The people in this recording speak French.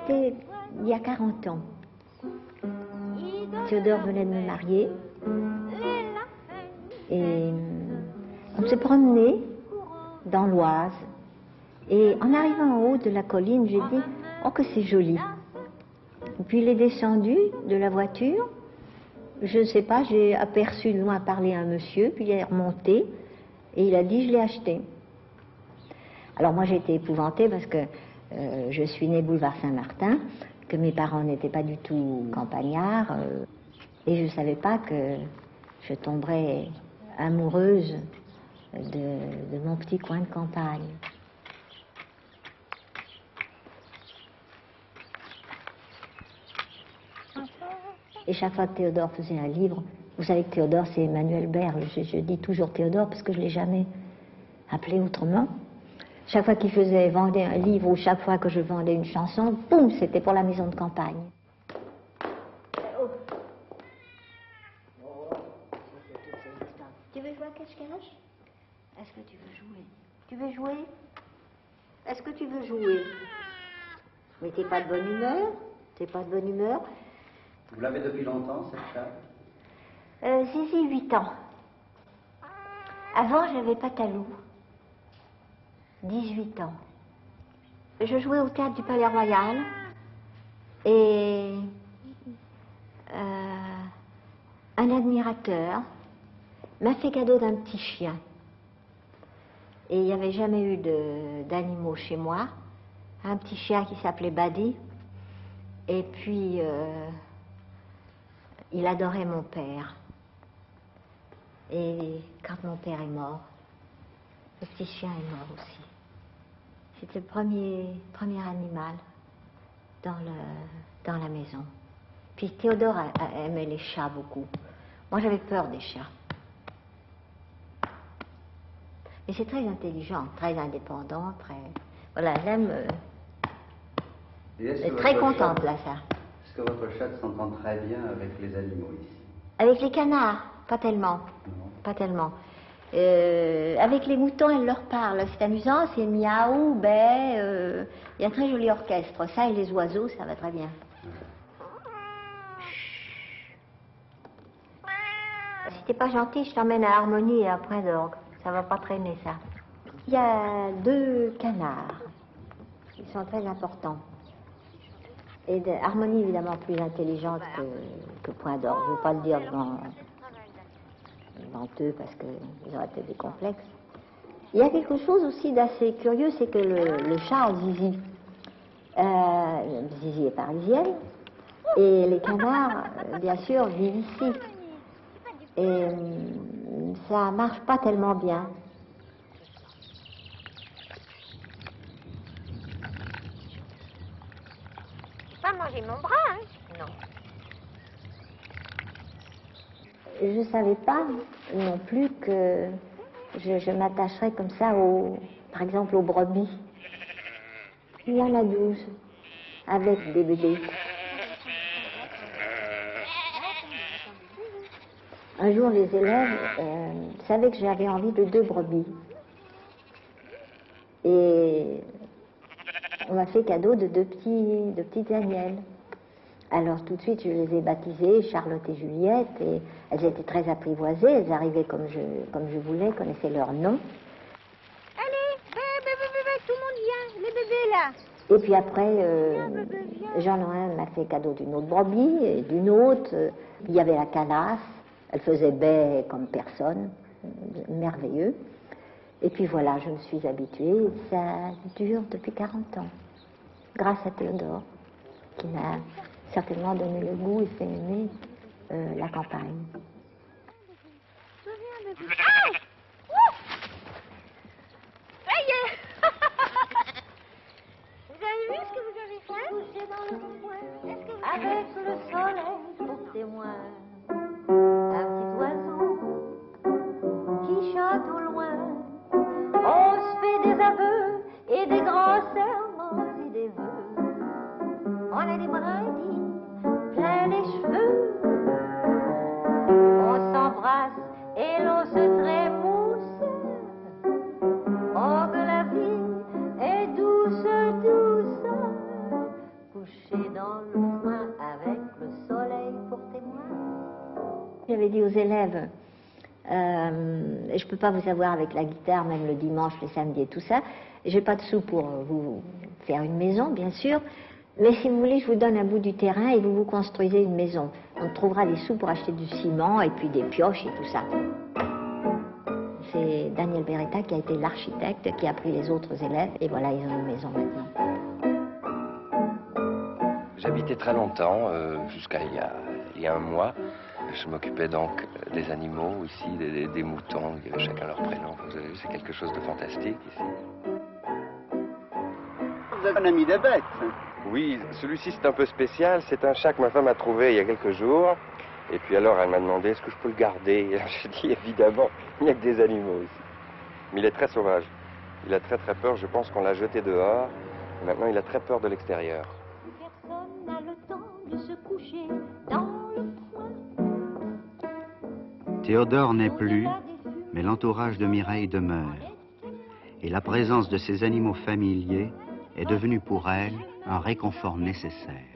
c'était il y a 40 ans. Théodore venait de me marier et on s'est promené dans l'Oise. Et en arrivant en haut de la colline, j'ai dit « Oh, que c'est joli !» Et puis il est descendu de la voiture. Je ne sais pas, j'ai aperçu de loin parler à un monsieur, puis il est remonté et il a dit « Je l'ai acheté ». Alors moi j'ai été épouvantée parce que je suis née boulevard Saint-Martin, que mes parents n'étaient pas du tout campagnards, et je ne savais pas que je tomberais amoureuse de mon petit coin de campagne. Et chaque fois que Théodore faisait un livre, vous savez que Théodore c'est Emmanuel Berle, je dis toujours Théodore parce que je ne l'ai jamais appelé autrement. Chaque fois qu'il faisait vendre un livre ou chaque fois que je vendais une chanson, boum, c'était pour la maison de campagne. Tu veux jouer à cache-cache? Est-ce que tu veux jouer? Tu veux jouer? Est-ce que tu veux jouer? Mais t'es pas de bonne humeur? T'es pas de bonne humeur? Vous l'avez depuis longtemps, cette chatte? Zizi, 8 ans. Avant, j'avais Patalou. 18 ans. Je jouais au théâtre du Palais Royal et un admirateur m'a fait cadeau d'un petit chien. Et il n'y avait jamais eu d'animaux chez moi. Un petit chien qui s'appelait Buddy. Et puis, il adorait mon père. Et quand mon père est mort, le petit chien est mort aussi. C'était le premier animal dans la maison. Puis Théodore aimait les chats beaucoup. Moi, j'avais peur des chats. Et c'est très intelligent, très indépendant, très... Voilà, j'aime... Je suis très contente, là, ça. Est-ce que votre chatte s'entend très bien avec les animaux ici? Avec les canards, pas tellement. Non. Pas tellement. Avec les moutons, elle leur parle. C'est amusant, c'est miaou, bé. Il y a un très joli orchestre. Ça et les oiseaux, ça va très bien. Si t'es pas gentil, je t'emmène à Harmonie et à Point d'Orgue. Ça va pas traîner, ça. Il y a 2 canards. Ils sont très importants. Et Harmonie, évidemment, plus intelligente que Point d'Orgue. Je ne veux pas le dire devant eux parce qu'ils auraient peut-être des complexes. Il y a quelque chose aussi d'assez curieux, c'est que le chat Zizi, Zizi est parisienne, et les canards, bien sûr, vivent ici. Et ça marche pas tellement bien. Pas manger mon bras, hein? Non. Je ne savais pas non plus que je m'attacherais comme ça, par exemple, aux brebis. Il y en a 12, avec des bébés. Un jour, les élèves savaient que j'avais envie de 2 brebis. Et on m'a fait cadeau de 2 petites agnelles. Alors tout de suite, je les ai baptisées Charlotte et Juliette, et elles étaient très apprivoisées, elles arrivaient comme je voulais, connaissaient leur nom. Allez, bébé, tout le monde vient, les bébés là. Et puis après, Jean-Noël m'a fait cadeau d'une autre brebis, et d'une autre. Il y avait la canasse, elle faisait baie comme personne, merveilleux. Et puis voilà, je me suis habituée, ça dure depuis 40 ans, grâce à Théodore, qui m'a certainement donné le goût et fait aimer la campagne. Ça y est. Vous avez vu ce que vous avez fait? Couché dans le coin, avec le soleil pour témoin, un petit oiseau qui chante au loin. On se fait des aveux et des grands serments et des vœux. On a des brindilles plein les cheveux. On s'embrasse et l'on se trémousse. Oh, que la vie est douce, douce, élèves, et je ne peux pas vous avoir avec la guitare, même le dimanche, les samedis et tout ça. Je n'ai pas de sous pour vous faire une maison, bien sûr, mais si vous voulez, je vous donne un bout du terrain et vous vous construisez une maison. On trouvera des sous pour acheter du ciment et puis des pioches et tout ça. C'est Daniel Beretta qui a été l'architecte, qui a pris les autres élèves, et voilà, ils ont une maison maintenant. J'habitais très longtemps, jusqu'à il y a un mois. Je m'occupais donc des animaux ici, des moutons, qui avaient chacun leur prénom. Vous avez vu, c'est quelque chose de fantastique ici. Vous êtes un ami des bêtes. Oui, celui-ci c'est un peu spécial. C'est un chat que ma femme a trouvé il y a quelques jours. Et puis alors elle m'a demandé est-ce que je peux le garder. J'ai dit évidemment, il n'y a que des animaux ici. Mais il est très sauvage. Il a très très peur. Je pense qu'on l'a jeté dehors. Et maintenant il a très peur de l'extérieur. Personne n'a le temps de se coucher dans le coin. Théodore n'est plus, mais l'entourage de Mireille demeure. Et la présence de ces animaux familiers est devenue pour elle un réconfort nécessaire.